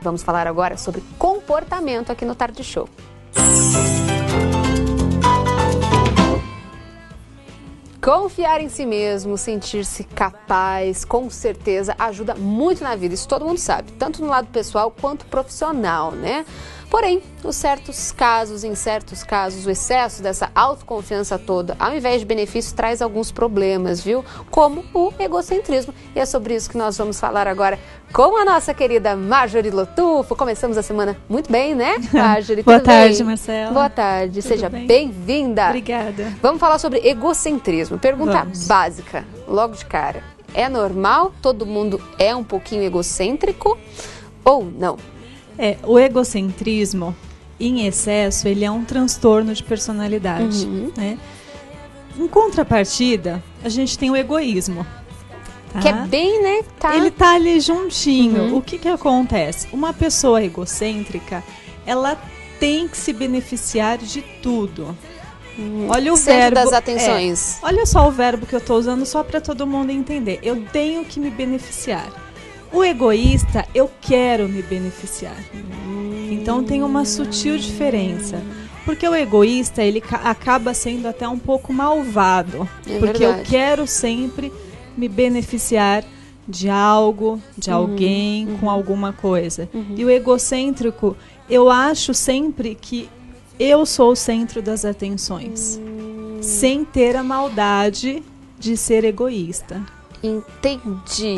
Vamos falar agora sobre comportamento aqui no Tarde Show. Confiar em si mesmo, sentir-se capaz, com certeza ajuda muito na vida. Isso todo mundo sabe, tanto no lado pessoal quanto profissional, né? Porém, em certos casos, o excesso dessa autoconfiança toda, ao invés de benefício, traz alguns problemas, viu? Como o egocentrismo. E é sobre isso que nós vamos falar agora com a nossa querida Marjorie Lotufo. Começamos a semana muito bem, né, Marjorie? Boa tarde, Marcela. Boa tarde, seja bem-vinda. Obrigada. Vamos falar sobre egocentrismo. Pergunta básica, logo de cara. É normal? Todo mundo é um pouquinho egocêntrico ou não? O egocentrismo, em excesso, ele é um transtorno de personalidade. Né? Em contrapartida, a gente tem o egoísmo. Tá? Que é bem, né? Ele tá ali juntinho. O que acontece? Uma pessoa egocêntrica, ela tem que se beneficiar de tudo. Olha o verbo das atenções. Olha só o verbo que eu estou usando só para todo mundo entender. Eu tenho que me beneficiar. O egoísta, eu quero me beneficiar. Então tem uma sutil diferença. Porque o egoísta, ele acaba sendo até um pouco malvado. Porque eu quero sempre me beneficiar de algo, de alguém, com alguma coisa. E o egocêntrico, eu acho sempre que eu sou o centro das atenções. Sem ter a maldade de ser egoísta. Entendi.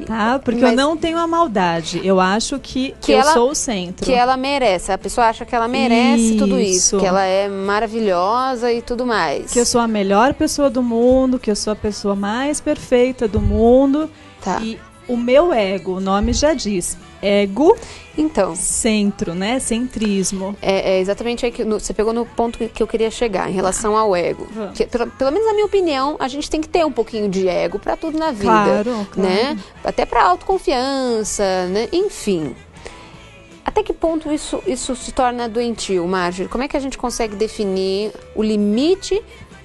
Tá? Porque eu não tenho a maldade. Eu acho que eu sou o centro. Que ela merece. A pessoa acha que ela merece tudo isso. Que ela é maravilhosa e tudo mais. Que eu sou a melhor pessoa do mundo. Que eu sou a pessoa mais perfeita do mundo. Tá. E o meu ego, o nome já diz. Ego, então, centro, né? Centrismo. É exatamente aí que você pegou no ponto que eu queria chegar, em relação ao ego. Que, pelo menos na minha opinião, a gente tem que ter um pouquinho de ego para tudo na vida. Claro. Né? Até para autoconfiança, né? Enfim. Até que ponto isso se torna doentio, Marjorie? Como é que a gente consegue definir o limite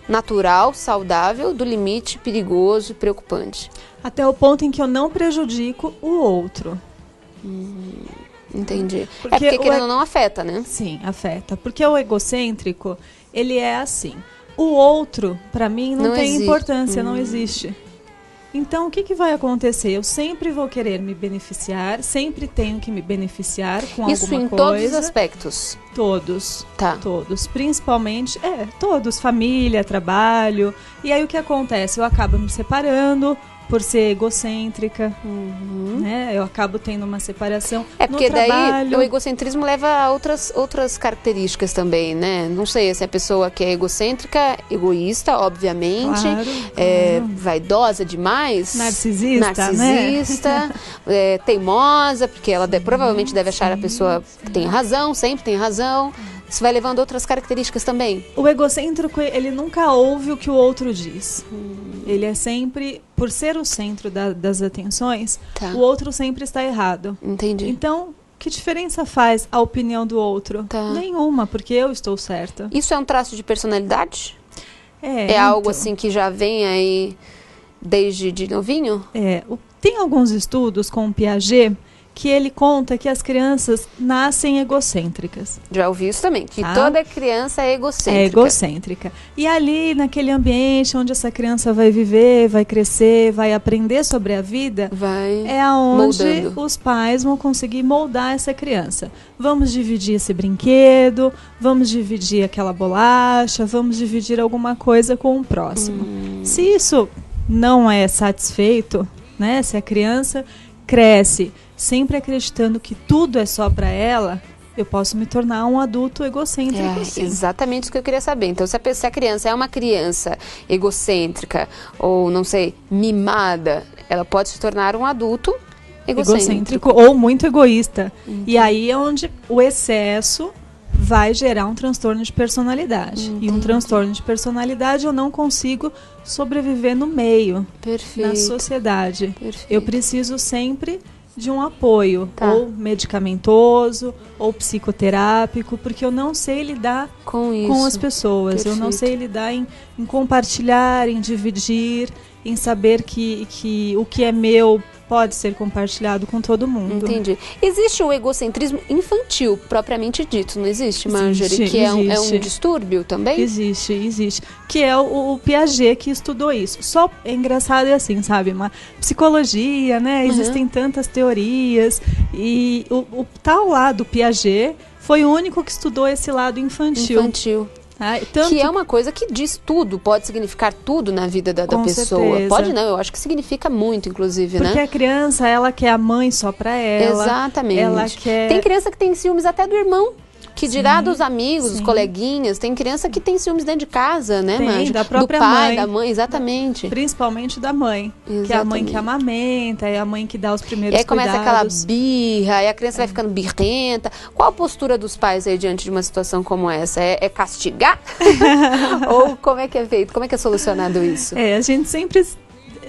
natural, saudável, do limite perigoso e preocupante? Até o ponto em que eu não prejudico o outro. Entendi. Porque querendo ou não afeta, né? Sim, afeta. Porque o egocêntrico, ele é assim. O outro, para mim, não tem importância, não existe. Então, o que vai acontecer? Eu sempre vou querer me beneficiar, sempre tenho que me beneficiar com isso alguma coisa. Isso em todos os aspectos? Todos. Tá. Todos. Principalmente, todos. Família, trabalho. E aí o que acontece? Eu acabo me separando por ser egocêntrica, né? Eu acabo tendo uma separação porque no trabalho. Daí o egocentrismo leva a outras características também, né? Não sei se a pessoa que é egocêntrica, egoísta, obviamente, claro. Vaidosa demais, narcisista, né? Teimosa, porque ela provavelmente deve achar a pessoa que tem razão, sempre tem razão. Isso vai levando outras características também. O egocêntrico, ele nunca ouve o que o outro diz. Ele é sempre, por ser o centro das atenções, o outro sempre está errado. Entendi. Então, que diferença faz a opinião do outro? Nenhuma, porque eu estou certa. Isso é um traço de personalidade? É algo assim que já vem aí desde de novinho? Tem alguns estudos com o Piaget que ele conta que as crianças nascem egocêntricas. Já ouvi isso também, que toda criança é egocêntrica. É egocêntrica. E ali, naquele ambiente onde essa criança vai viver, vai crescer, vai aprender sobre a vida, é aonde os pais vão conseguir moldar essa criança. Vamos dividir esse brinquedo, vamos dividir aquela bolacha, vamos dividir alguma coisa com o próximo. Se isso não é satisfeito, né, se a criança cresce sempre acreditando que tudo é só para ela, eu posso me tornar um adulto egocêntrico. Exatamente isso que eu queria saber. Então, se a criança é uma criança egocêntrica ou, não sei, mimada, ela pode se tornar um adulto egocêntrico ou muito egoísta. E aí é onde o excesso vai gerar um transtorno de personalidade. E um transtorno de personalidade eu não consigo sobreviver no meio, na sociedade. Eu preciso sempre de um apoio, ou medicamentoso, ou psicoterápico, porque eu não sei lidar com as pessoas. Eu não sei lidar em compartilhar, em dividir, em saber que o que é meu pode ser compartilhado com todo mundo. Entendi. Existe o egocentrismo infantil, propriamente dito, não existe, Marjorie? Que é um distúrbio também? Existe. Que é o Piaget que estudou isso. Só é engraçado assim, sabe? Uma psicologia, né? Existem tantas teorias. E o tal lado Piaget foi o único que estudou esse lado infantil. Que é uma coisa que diz tudo, pode significar tudo na vida da pessoa. Certeza. Pode não, eu acho que significa muito, inclusive, porque a criança, ela quer a mãe só pra ela. Exatamente. Ela quer... Tem criança que tem ciúmes até do irmão. Que dirá dos amigos, dos coleguinhas. Tem criança que tem ciúmes dentro de casa, né, Marjorie? Da própria do pai, mãe. da mãe, exatamente. Principalmente da mãe. Exatamente. Que é a mãe que amamenta, é a mãe que dá os primeiros cuidados. E aí começa aquela birra, aí a criança vai ficando birrenta. Qual a postura dos pais aí diante de uma situação como essa? É castigar? Ou como é que é feito? Como é que é solucionado isso? A gente sempre,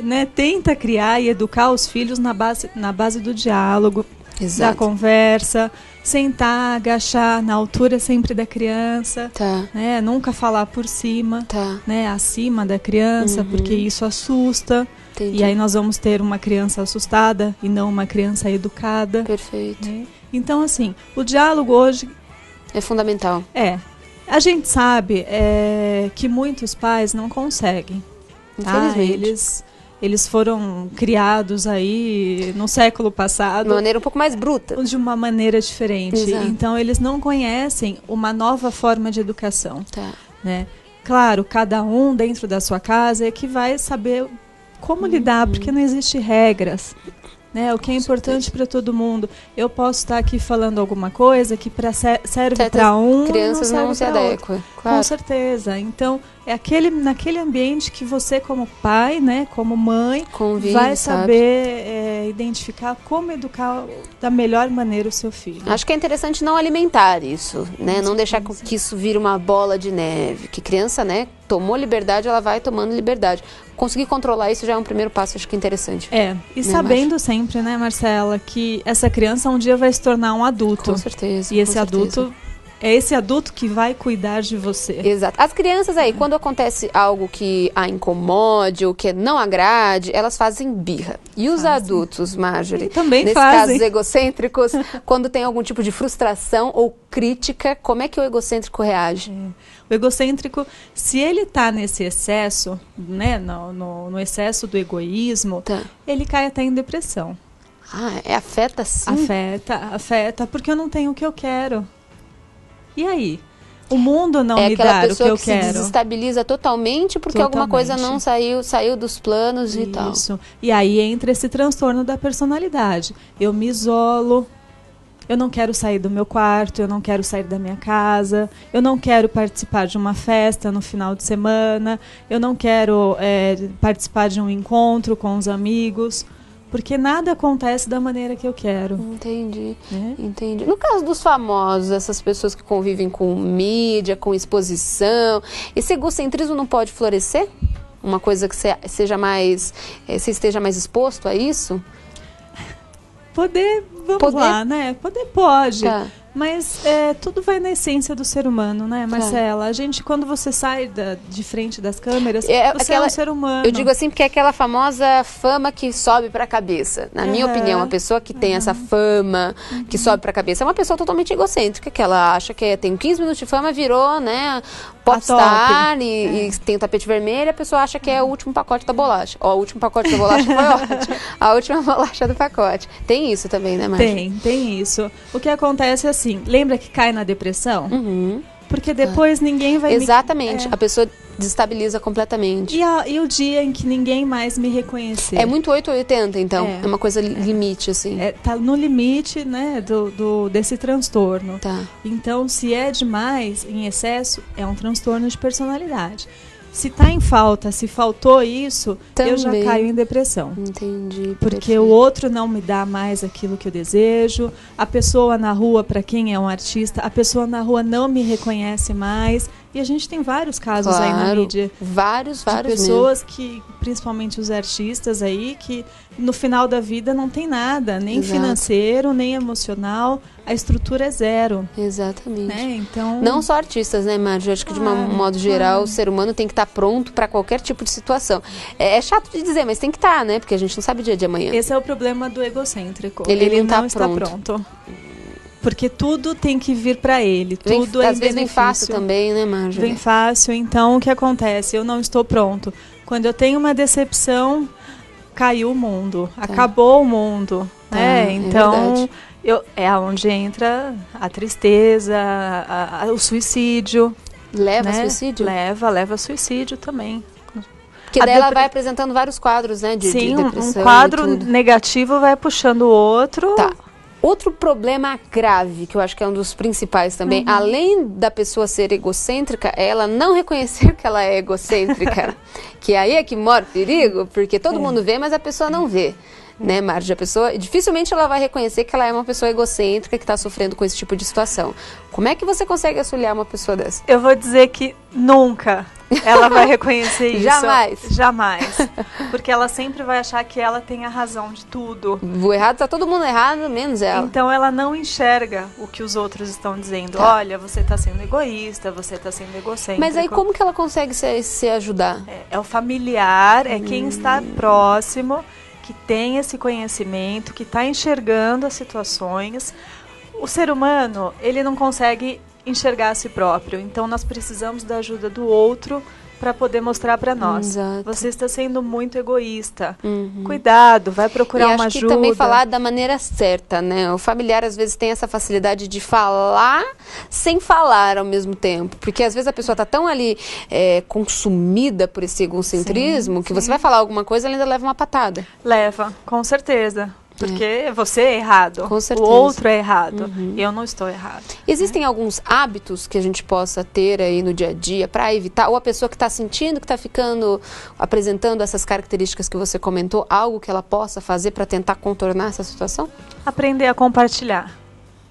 né, tenta criar e educar os filhos na base do diálogo. Exato. Da conversa, sentar, agachar na altura sempre da criança, né? Nunca falar por cima, né? Acima da criança, porque isso assusta. Entendi. E aí nós vamos ter uma criança assustada e não uma criança educada. Perfeito. Né? Então, assim, o diálogo hoje... é fundamental. A gente sabe que muitos pais não conseguem. Infelizmente. Eles foram criados aí no século passado. De uma maneira um pouco mais bruta. De uma maneira diferente. Exato. Então, eles não conhecem uma nova forma de educação. Né? Claro, cada um dentro da sua casa é que vai saber como lidar, porque não existe regras. Né? O que é importante para todo mundo. Eu posso estar aqui falando alguma coisa que serve para um, crianças não se adequam. Claro. Com certeza. Então, é naquele ambiente que você, como pai, né, como mãe, vai saber identificar como educar da melhor maneira o seu filho. Acho que é interessante não alimentar isso, né? Não deixar que isso vire uma bola de neve. Que criança, né, tomou liberdade, ela vai tomando liberdade. Conseguir controlar isso já é um primeiro passo, acho que é interessante. E sabendo sempre, né, Marcela, que essa criança um dia vai se tornar um adulto. Com certeza. E esse adulto... é esse adulto que vai cuidar de você. Exato. As crianças aí, quando acontece algo que a incomode ou que não agrade, elas fazem birra. E os adultos, Marjorie, também nesses casos egocêntricos, quando tem algum tipo de frustração ou crítica, como é que o egocêntrico reage? O egocêntrico, se ele está nesse excesso, né, no excesso do egoísmo, ele cai até em depressão. Afeta sim? Afeta, porque eu não tenho o que eu quero. E aí? O mundo não me dá o que eu quero. É aquela pessoa que se desestabiliza totalmente porque alguma coisa não saiu dos planos e tal. Isso. E aí entra esse transtorno da personalidade. Eu me isolo, eu não quero sair do meu quarto, eu não quero sair da minha casa, eu não quero participar de uma festa no final de semana, eu não quero participar de um encontro com os amigos. Porque nada acontece da maneira que eu quero. Entendi. No caso dos famosos, essas pessoas que convivem com mídia, com exposição, esse egocentrismo não pode florescer? Uma coisa que você esteja mais exposto a isso? Vamos lá, né? Poder pode. Mas tudo vai na essência do ser humano, né, Marcela? A gente, quando você sai de frente das câmeras, você é um ser humano. Eu digo assim porque é aquela famosa fama que sobe para a cabeça. Na minha opinião, a pessoa que tem essa fama que sobe para a cabeça é uma pessoa totalmente egocêntrica, que ela acha que tem 15 minutos de fama, virou, né, popstar e tem o tapete vermelho, a pessoa acha que é o último pacote da bolacha. O último pacote da bolacha foi ótimo. A última bolacha do pacote. Tem isso também, né, Marjorie? Tem isso. O que acontece é assim, lembra que cai na depressão? Porque depois ninguém vai... Exatamente, a pessoa desestabiliza completamente. E o dia em que ninguém mais me reconhecer? É muito 8 ou 80, então. É uma coisa limite, assim. Tá no limite, né, desse transtorno. Então, se é demais, em excesso, é um transtorno de personalidade. Se está em falta, se faltou isso, também. Eu já caio em depressão. Entendi. Porque perfeito. O outro não me dá mais aquilo que eu desejo. A pessoa na rua, para quem é um artista, a pessoa na rua não me reconhece mais. E a gente tem vários casos aí na mídia. Vários de pessoas mesmo. Que, principalmente os artistas aí, que no final da vida não tem nada, nem financeiro, nem emocional, a estrutura é zero. Exatamente. Né? Então, não só artistas, né, Márcia? Acho que de um modo geral, o ser humano tem que estar pronto para qualquer tipo de situação. É chato de dizer, mas tem que estar, né? Porque a gente não sabe o dia de amanhã. Esse é o problema do egocêntrico. Ele não está pronto. Porque tudo tem que vir para ele, tudo é às vezes vem fácil também, né, Márcia? Vem fácil, então o que acontece? Eu não estou pronto. Quando eu tenho uma decepção, caiu o mundo, acabou o mundo, né? Então, é onde entra a tristeza, o suicídio. Leva suicídio? Leva suicídio também. Porque daí ela vai apresentando vários quadros, né, de depressão. Um quadro negativo vai puxando o outro. Tá. Outro problema grave, que eu acho que é um dos principais também, além da pessoa ser egocêntrica, é ela não reconhecer que ela é egocêntrica. Que aí é que mora o perigo, porque todo mundo vê, mas a pessoa não vê. Né, Márcia? A pessoa, dificilmente ela vai reconhecer que ela é uma pessoa egocêntrica que está sofrendo com esse tipo de situação. Como é que você consegue auxiliar uma pessoa dessa? Eu vou dizer que nunca ela vai reconhecer isso. Jamais? Jamais. Porque ela sempre vai achar que ela tem a razão de tudo. O errado, tá todo mundo errado, menos ela. Então ela não enxerga o que os outros estão dizendo. Olha, você está sendo egoísta, você está sendo egocêntrico. Mas aí como que ela consegue se ajudar? É o familiar, é quem está próximo, que tem esse conhecimento, que está enxergando as situações. O ser humano, ele não consegue enxergar a si próprio. Então, nós precisamos da ajuda do outro para poder mostrar para nós. Exato. Você está sendo muito egoísta. Cuidado, vai procurar uma ajuda. E acho que também falar da maneira certa, né? O familiar, às vezes, tem essa facilidade de falar sem falar ao mesmo tempo. Porque, às vezes, a pessoa está tão ali consumida por esse egocentrismo que você vai falar alguma coisa e ela ainda leva uma patada. Leva, com certeza. Porque você é errado, com certeza. O outro é errado, eu não estou errado. Existem alguns hábitos que a gente possa ter aí no dia a dia para evitar, ou a pessoa que está sentindo que está apresentando essas características que você comentou, algo que ela possa fazer para tentar contornar essa situação? Aprender a compartilhar.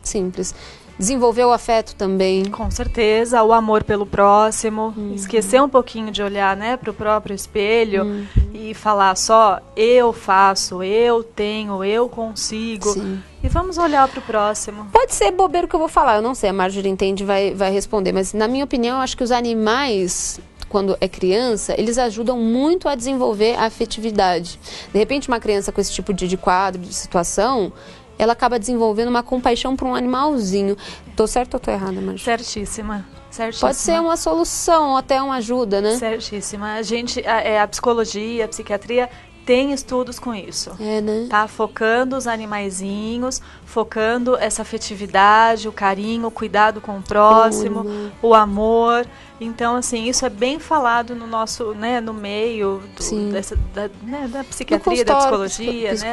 Simples. Desenvolver o afeto também. Com certeza, o amor pelo próximo, esquecer um pouquinho de olhar, né, para o próprio espelho e falar só, eu faço, eu tenho, eu consigo. Sim. E vamos olhar para o próximo. Pode ser bobeiro que eu vou falar, eu não sei, a Marjorie entende e vai responder, mas na minha opinião, eu acho que os animais, quando é criança, eles ajudam muito a desenvolver a afetividade. De repente, uma criança com esse tipo de quadro, de situação, ela acaba desenvolvendo uma compaixão por um animalzinho. Tô certa ou tô errada, Marjorie? Certíssima. Pode ser uma solução, ou até uma ajuda, né? Certíssima. A psicologia, a psiquiatria tem estudos com isso. Né? Tá focando os animaizinhos, focando essa afetividade, o carinho, o cuidado com o próximo, o amor. Então, assim, isso é bem falado no nosso, né, no meio da psiquiatria, da psicologia, né?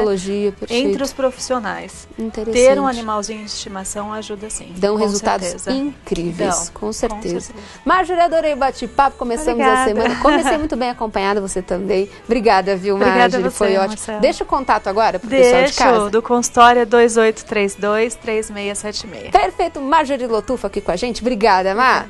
Entre os profissionais. Interessante. Ter um animalzinho de estimação ajuda sim. Dão resultados incríveis, com certeza. Marjorie, adorei o bate-papo, começamos a semana. Comecei muito bem acompanhada, você também. Obrigada, viu, Marjorie? Foi ótimo. Marcelo. Deixa o contato agora pro pessoal de casa. Do consultório 2832-3676. Perfeito, Marjorie Lotufa aqui com a gente. Obrigada, Mar.